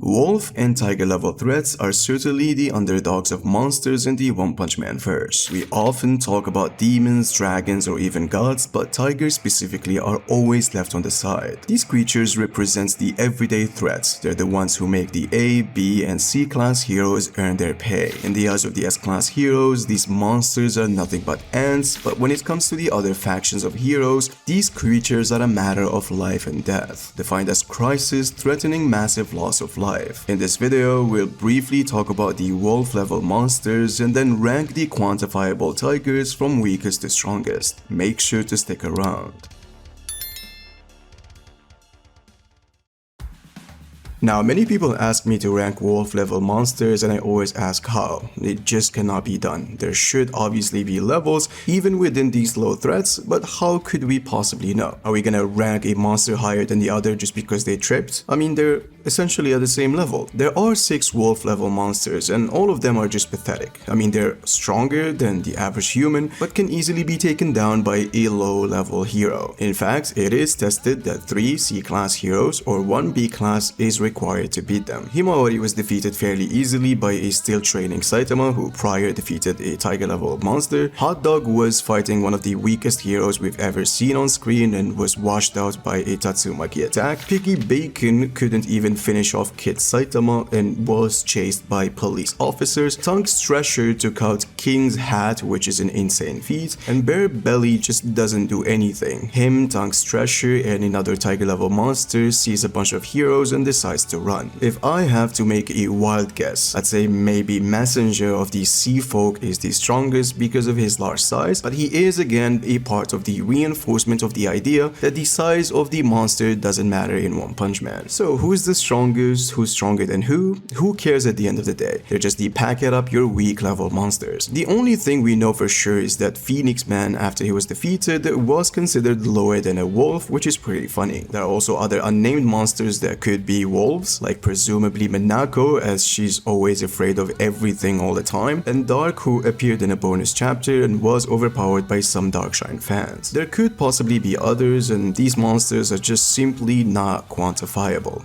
Wolf and tiger level threats are certainly the underdogs of monsters in the One Punch Man verse. We often talk about demons, dragons, or even gods, but tigers specifically are always left on the side. These creatures represent the everyday threats. They're the ones who make the A, B, and C class heroes earn their pay. In the eyes of the S class heroes, these monsters are nothing but ants, but when it comes to the other factions of heroes, these creatures are a matter of life and death, defined as crisis threatening massive loss of life. In this video, we'll briefly talk about the wolf level monsters and then rank the quantifiable tigers from weakest to strongest. Make sure to stick around. Now, many people ask me to rank wolf level monsters and I always ask how. It just cannot be done. There should obviously be levels even within these low threats, but how could we possibly know? Are we gonna rank a monster higher than the other just because they tripped? I mean, they're essentially at the same level. There are 6 wolf level monsters and all of them are just pathetic. I mean, they're stronger than the average human but can easily be taken down by a low level hero. In fact, it is tested that 3 C class heroes or 1 B class is required to beat them. Himawari was defeated fairly easily by a still training Saitama who prior defeated a tiger level monster. Hot Dog was fighting one of the weakest heroes we've ever seen on screen and was washed out by a Tatsumaki attack. Piggy Bacon couldn't even finish off Kid Saitama and was chased by police officers. Tongue's Treasure took out King's Hat, which is an insane feat, and Bear Belly just doesn't do anything. Him, Tongue's Treasure, and another tiger level monster sees a bunch of heroes and decides to run. If I have to make a wild guess, I'd say maybe Messenger of the Sea Folk is the strongest because of his large size, but he is again a part of the reinforcement of the idea that the size of the monster doesn't matter in One Punch Man. So who is the strongest, who's stronger than who cares at the end of the day? They're just the pack it up your weak level monsters. The only thing we know for sure is that Phoenix Man, after he was defeated, was considered lower than a wolf, which is pretty funny. There are also other unnamed monsters that could be wolves, like presumably Minako, as she's always afraid of everything all the time, and Dark, who appeared in a bonus chapter and was overpowered by some Darkshine fans. There could possibly be others, and these monsters are just simply not quantifiable.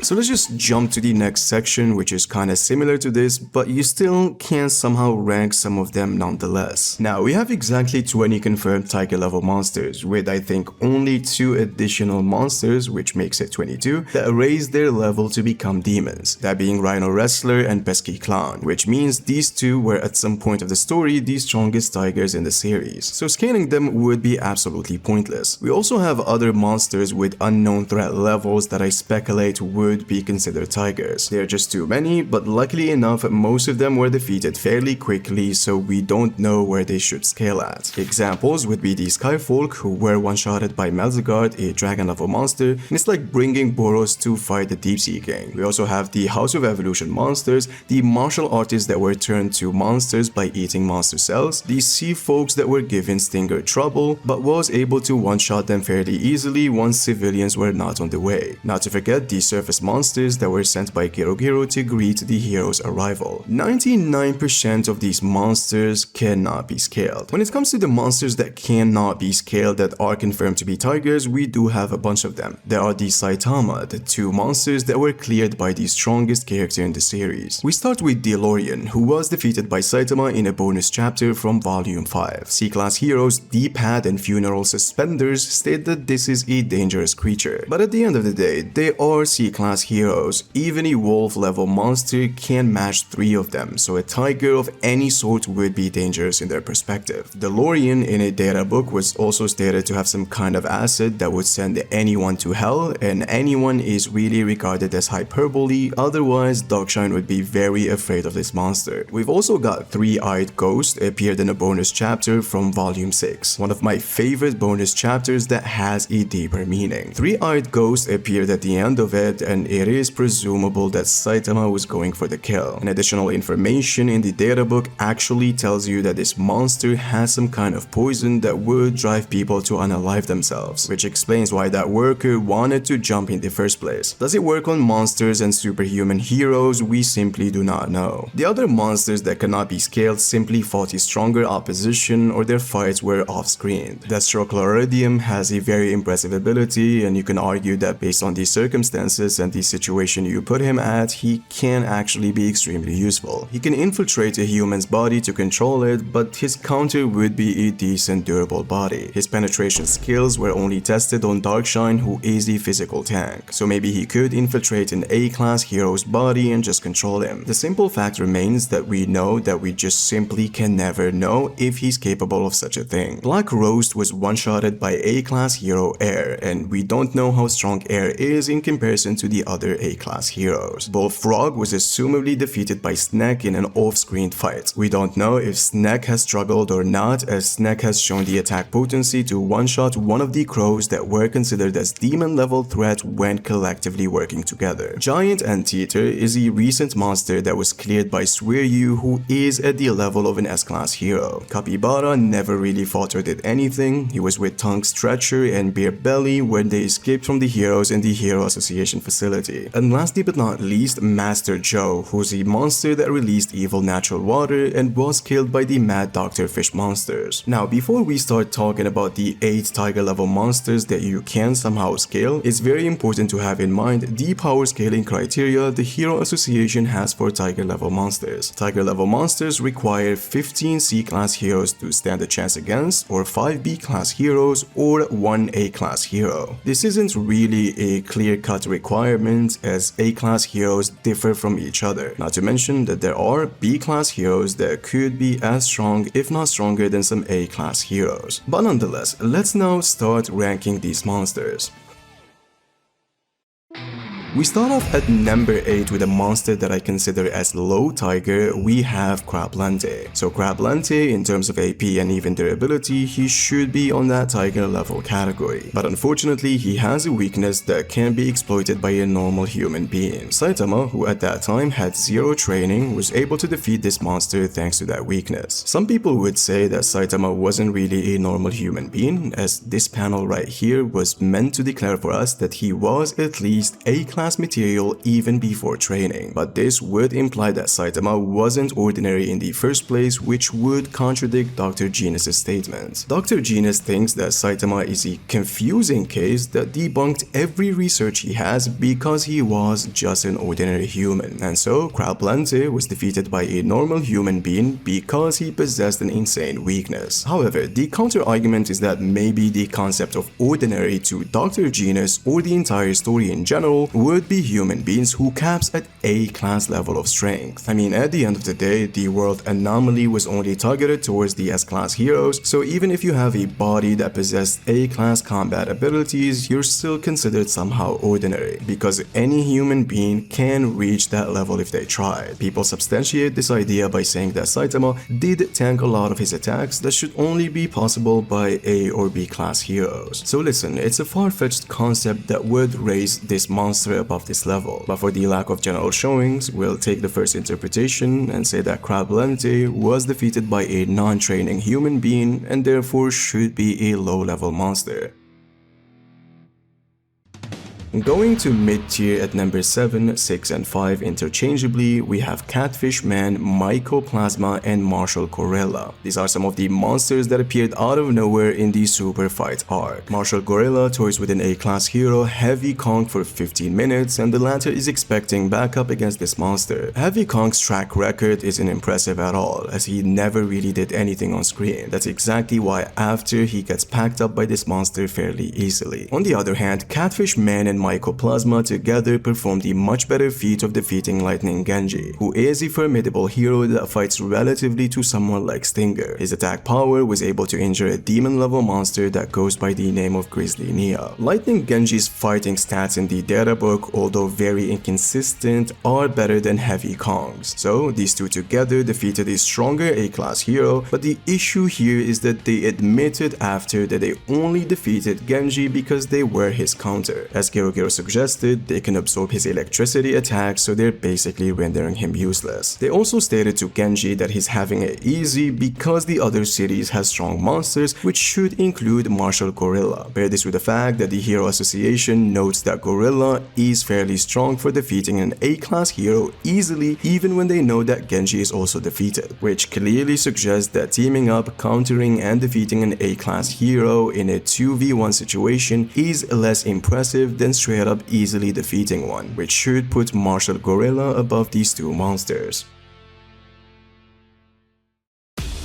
So let's just jump to the next section, which is kinda similar to this, but you still can somehow rank some of them nonetheless. Now, we have exactly 20 confirmed tiger level monsters, with I think only 2 additional monsters, which makes it 22, that raise their level to become demons, that being Rhino Wrestler and Pesky Clown, which means these 2 were at some point of the story the strongest tigers in the series, so scaling them would be absolutely pointless. We also have other monsters with unknown threat levels that I speculate would be considered tigers. There are just too many, but luckily enough, most of them were defeated fairly quickly, so we don't know where they should scale at. Examples would be the Skyfolk, who were one-shotted by Melzigard, a dragon level monster, and it's like bringing Boros to fight the Deep Sea King. We also have the House of Evolution monsters, the martial artists that were turned to monsters by eating monster cells, the Sea Folks that were given Stinger trouble, but was able to one-shot them fairly easily once civilians were not on the way. Not to forget the surface monsters that were sent by Girogiro to greet the hero's arrival. 99% of these monsters cannot be scaled. When it comes to the monsters that cannot be scaled that are confirmed to be tigers, we do have a bunch of them. There are the Saitama, the 2 monsters that were cleared by the strongest character in the series. We start with DeLorean, who was defeated by Saitama in a bonus chapter from Volume 5. C-class heroes D-Pad and Funeral Suspenders state that this is a dangerous creature, but at the end of the day, they are C-class heroes. Even a wolf level monster can match 3 of them, so a tiger of any sort would be dangerous in their perspective. DeLorean in a data book was also stated to have some kind of acid that would send anyone to hell, and anyone is really regarded as hyperbole, otherwise Darkshine would be very afraid of this monster. We've also got Three-Eyed Ghost, appeared in a bonus chapter from Volume 6, one of my favorite bonus chapters that has a deeper meaning. Three-Eyed Ghost appeared at the end of it and then it is presumable that Saitama was going for the kill. And additional information in the databook actually tells you that this monster has some kind of poison that would drive people to unalive themselves, which explains why that worker wanted to jump in the first place. Does it work on monsters and superhuman heroes? We simply do not know. The other monsters that cannot be scaled simply fought a stronger opposition or their fights were off-screen. Destrochloridium has a very impressive ability, and you can argue that based on the circumstances and the situation you put him at, he can actually be extremely useful. He can infiltrate a human's body to control it, but his counter would be a decent durable body. His penetration skills were only tested on Darkshine, who is a physical tank, so maybe he could infiltrate an A-class hero's body and just control him. The simple fact remains that we know that we just simply can never know if he's capable of such a thing. Black Roast was one-shotted by A-class hero Air, and we don't know how strong Air is in comparison to the other A-class heroes. Bullfrog was assumably defeated by Snack in an off-screen fight. We don't know if Snack has struggled or not, as Snack has shown the attack potency to one-shot one of the crows that were considered as demon-level threat when collectively working together. Giant Anteater is a recent monster that was cleared by Suiryu, who is at the level of an S-class hero. Capybara never really fought or did anything. He was with Tongue Stretcher and Beer Belly when they escaped from the heroes in the Hero Association facility. And lastly but not least, Master Joe, who's a monster that released evil natural water and was killed by the Mad Dr. Fish monsters. Now, before we start talking about the 8 tiger level monsters that you can somehow scale, it's very important to have in mind the power scaling criteria the Hero Association has for tiger level monsters. Tiger level monsters require 15 C-class heroes to stand a chance against, or 5 B-class heroes, or 1 A-class hero. This isn't really a clear-cut requirement, as A-class heroes differ from each other, not to mention that there are B-class heroes that could be as strong if not stronger than some A-class heroes. But nonetheless, let's now start ranking these monsters. We start off at number 8 with a monster that I consider as low tiger. We have Crablante. So Crablante, in terms of AP and even durability, he should be on that tiger level category. But unfortunately, he has a weakness that can be exploited by a normal human being. Saitama, who at that time had 0 training, was able to defeat this monster thanks to that weakness. Some people would say that Saitama wasn't really a normal human being, as this panel right here was meant to declare for us that he was at least A-class material even before training, but this would imply that Saitama wasn't ordinary in the first place, which would contradict Dr. Genus's statement. Dr. Genus thinks that Saitama is a confusing case that debunked every research he has because he was just an ordinary human, and so Crablante was defeated by a normal human being because he possessed an insane weakness. However, the counter-argument is that maybe the concept of ordinary to Dr. Genus or the entire story in general would be human beings who caps at A-class level of strength. I mean, at the end of the day, the world anomaly was only targeted towards the S-class heroes, so even if you have a body that possessed A-class combat abilities, you're still considered somehow ordinary, because any human being can reach that level if they try. People substantiate this idea by saying that Saitama did tank a lot of his attacks that should only be possible by A or B-class heroes. So listen, it's a far-fetched concept that would raise this monster above this level, but for the lack of general showings, we'll take the first interpretation and say that Crablante was defeated by a non-training human being and therefore should be a low-level monster. Going to mid-tier at number 7, 6, and 5 interchangeably, we have Catfish Man, Mycoplasma, and Martial Gorilla. These are some of the monsters that appeared out of nowhere in the Super Fight arc. Martial Gorilla toys with an A-class hero, Heavy Kong, for 15 minutes, and the latter is expecting backup against this monster. Heavy Kong's track record isn't impressive at all, as he never really did anything on screen. That's exactly why after he gets packed up by this monster fairly easily. On the other hand, Catfish Man and Mycoplasma together performed a much better feat of defeating Lightning Genji, who is a formidable hero that fights relatively to someone like Stinger. His attack power was able to injure a demon-level monster that goes by the name of Grizzly Nia. Lightning Genji's fighting stats in the databook, although very inconsistent, are better than Heavy Kong's. So these two together defeated a stronger A-class hero, but the issue here is that they admitted after that they only defeated Genji because they were his counter. As Yogiro suggested, they can absorb his electricity attacks, so they're basically rendering him useless. They also stated to Genji that he's having it easy because the other cities has strong monsters, which should include Martial Gorilla. Pair this with the fact that the Hero Association notes that Gorilla is fairly strong for defeating an A-class hero easily, even when they know that Genji is also defeated, which clearly suggests that teaming up, countering and defeating an A-class hero in a 2v1 situation is less impressive than straight up easily defeating one, which should put Martial Gorilla above these two monsters.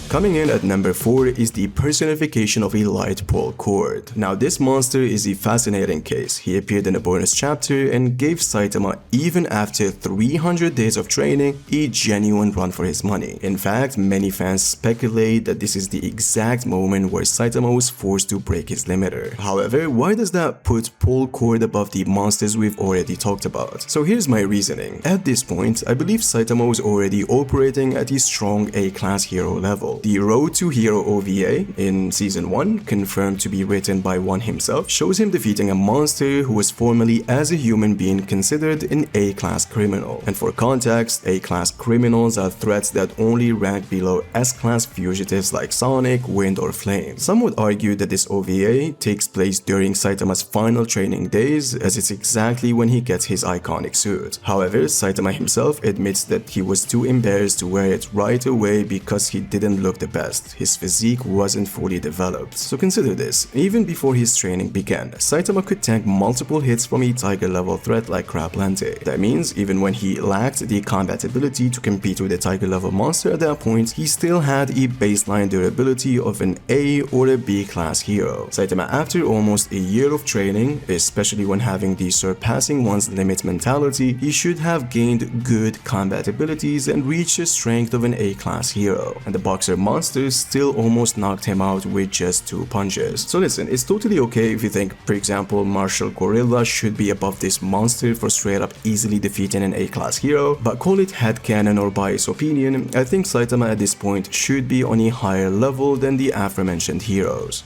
Coming in at number 4 is the personification of a light pull cord. Now this monster is a fascinating case. He appeared in a bonus chapter and gave Saitama, even after 300 days of training, a genuine run for his money. In fact, many fans speculate that this is the exact moment where Saitama was forced to break his limiter. However, why does that put pull cord above the monsters we've already talked about? So here's my reasoning. At this point, I believe Saitama was already operating at a strong A-class hero level. The Road to Hero OVA in Season 1, confirmed to be written by One himself, shows him defeating a monster who was formerly as a human being considered an A-class criminal. And for context, A-class criminals are threats that only rank below S-class fugitives like Sonic, Wind or Flame. Some would argue that this OVA takes place during Saitama's final training days, as it's exactly when he gets his iconic suit. However, Saitama himself admits that he was too embarrassed to wear it right away because he didn't look the best. His physique wasn't fully developed. So consider this, even before his training began, Saitama could tank multiple hits from a tiger level threat like Crab Lante. That means even when he lacked the combat ability to compete with a tiger level monster at that point, he still had a baseline durability of an A or a B class hero. Saitama, after almost a year of training, especially when having the surpassing one's limit mentality, he should have gained good combat abilities and reached the strength of an A class hero. And the boxer monster still almost knocked him out with just 2 punches. So listen, it's totally okay if you think, for example, Martial Gorilla should be above this monster for straight up easily defeating an A-class hero, but call it headcanon or biased opinion, I think Saitama at this point should be on a higher level than the aforementioned heroes.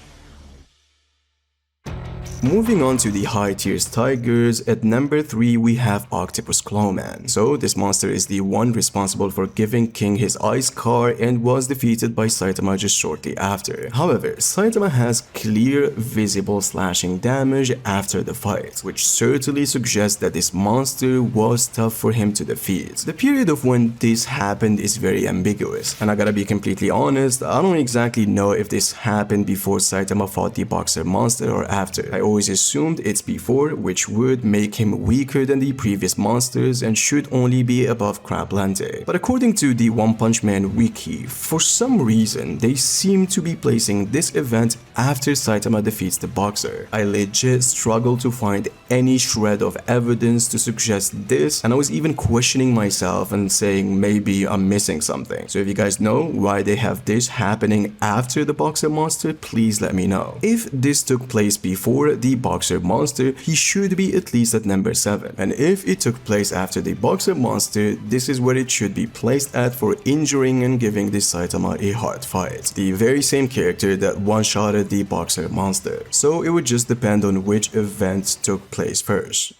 Moving on to the high tiers tigers, at number 3 we have Octopus Clawman. So this monster is the one responsible for giving King his ice car and was defeated by Saitama just shortly after. However, Saitama has clear visible slashing damage after the fight, which certainly suggests that this monster was tough for him to defeat. The period of when this happened is very ambiguous, and I gotta be completely honest, I don't exactly know if this happened before Saitama fought the boxer monster or after. I always assumed it's before, which would make him weaker than the previous monsters and should only be above Crab Lante. But according to the One Punch Man wiki, for some reason they seem to be placing this event after Saitama defeats the boxer. I legit struggle to find any shred of evidence to suggest this, and I was even questioning myself and saying maybe I'm missing something. So if you guys know why they have this happening after the boxer monster, please let me know. If this took place before the boxer monster, he should be at least at number 7. And if it took place after the boxer monster, this is where it should be placed at for injuring and giving this Saitama a hard fight. The very same character that one-shotted the boxer monster. So it would just depend on which event took place first.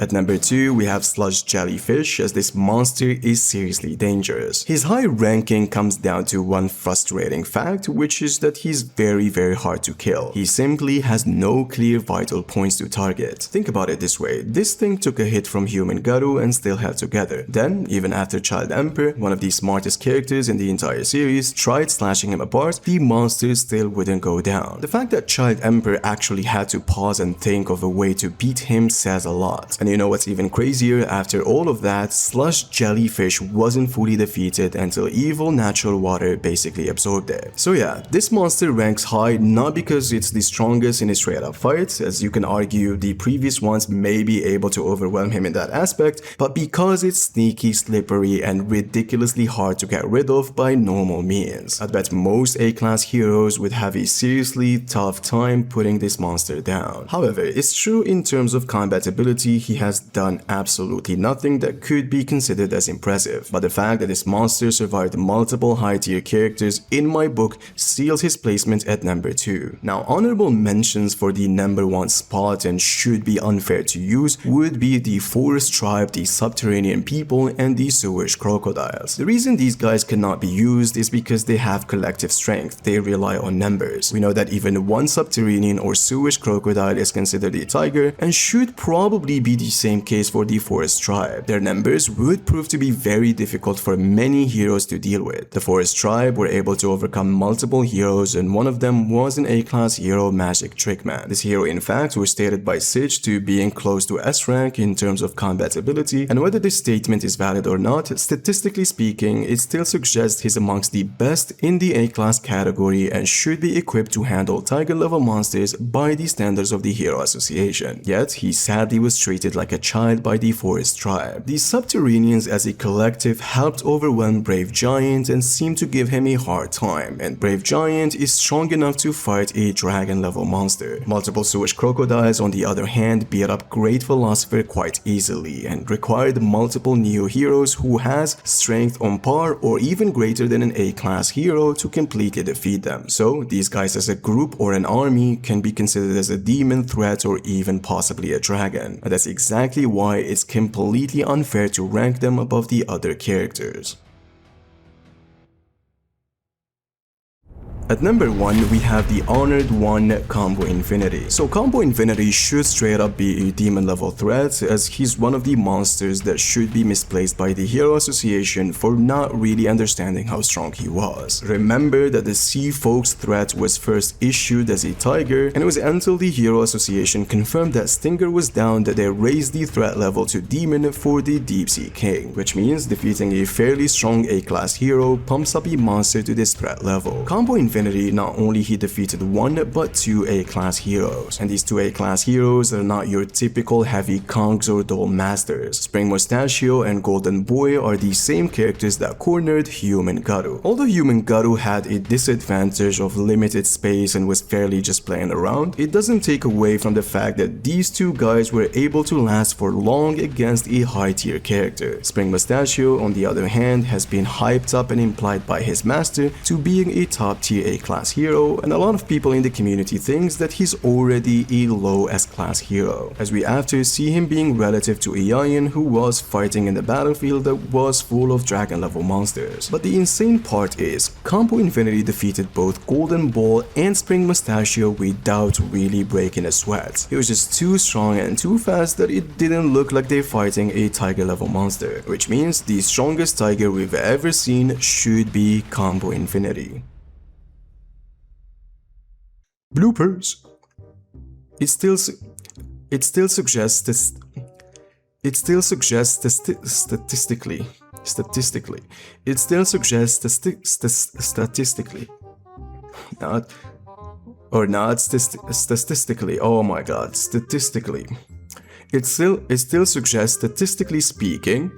At number 2, we have Sludge Jellyfish, as this monster is seriously dangerous. His high ranking comes down to one frustrating fact, which is that he's very hard to kill. He simply has no clear vital points to target. Think about it this way, this thing took a hit from Human Garu and still held together. Then, even after Child Emperor, one of the smartest characters in the entire series, tried slashing him apart, the monster still wouldn't go down. The fact that Child Emperor actually had to pause and think of a way to beat him says a lot. And you know what's even crazier? After all of that, Sludge Jellyfish wasn't fully defeated until evil natural water basically absorbed it. So yeah, this monster ranks high not because it's the strongest in a straight up fight, as you can argue the previous ones may be able to overwhelm him in that aspect, but because it's sneaky, slippery, and ridiculously hard to get rid of by normal means. I bet most A-class heroes would have a seriously tough time putting this monster down. However, it's true in terms of combat ability, he he has done absolutely nothing that could be considered as impressive, but the fact that this monster survived multiple high-tier characters in my book seals his placement at number 2. Now, honorable mentions for the number 1 spot, and should be unfair to use, would be the Forest Tribe, the Subterranean People, and the Sewage Crocodiles. The reason these guys cannot be used is because they have collective strength. They rely on numbers. We know that even one Subterranean or Sewage Crocodile is considered a tiger, and should probably be the same case for the Forest Tribe. Their numbers would prove to be very difficult for many heroes to deal with. The Forest Tribe were able to overcome multiple heroes, and one of them was an A-class hero, Magic Trickman. This hero in fact was stated by Sitch to being close to S rank in terms of combat ability, and whether this statement is valid or not, statistically speaking, it still suggests he's amongst the best in the A-class category and should be equipped to handle tiger level monsters by the standards of the Hero Association. Yet, he sadly was treated like a child by the Forest Tribe. The Subterraneans as a collective helped overwhelm Brave Giant and seemed to give him a hard time, and Brave Giant is strong enough to fight a dragon level monster. Multiple Sewage Crocodiles on the other hand beat up Great Philosopher quite easily and required multiple Neo heroes who has strength on par or even greater than an A-class hero to completely defeat them. So these guys as a group or an army can be considered as a demon threat or even possibly a dragon. And that's exactly why it's completely unfair to rank them above the other characters. At number 1, we have the Honored One, Combo Infinity. So Combo Infinity should straight up be a demon level threat, as he's one of the monsters that should be misplaced by the Hero Association for not really understanding how strong he was. Remember that the Sea Folks threat was first issued as a tiger, and it was until the Hero Association confirmed that Stinger was down that they raised the threat level to demon for the Deep Sea King, which means defeating a fairly strong A-class hero pumps up a monster to this threat level. Combo Infinity, not only he defeated 1 but 2 A-class heroes, and these 2 A-class heroes are not your typical heavy conks or dull masters. Spring Mustachio and Golden Boy are the same characters that cornered Human Garu. Although Human Garu had a disadvantage of limited space and was fairly just playing around, it doesn't take away from the fact that these 2 guys were able to last for long against a high tier character. Spring Mustachio on the other hand has been hyped up and implied by his master to being a top tier A-class hero, and a lot of people in the community thinks that he's already a low S-class hero, as we after see him being relative to a Ion who was fighting in the battlefield that was full of dragon level monsters. But the insane part is, Combo Infinity defeated both Golden Ball and Spring Mustachio without really breaking a sweat. He was just too strong and too fast that it didn't look like they're fighting a tiger level monster, which means the strongest tiger we've ever seen should be Combo Infinity. Bloopers. It still suggests statistically. Oh my god, statistically. It still suggests, statistically speaking,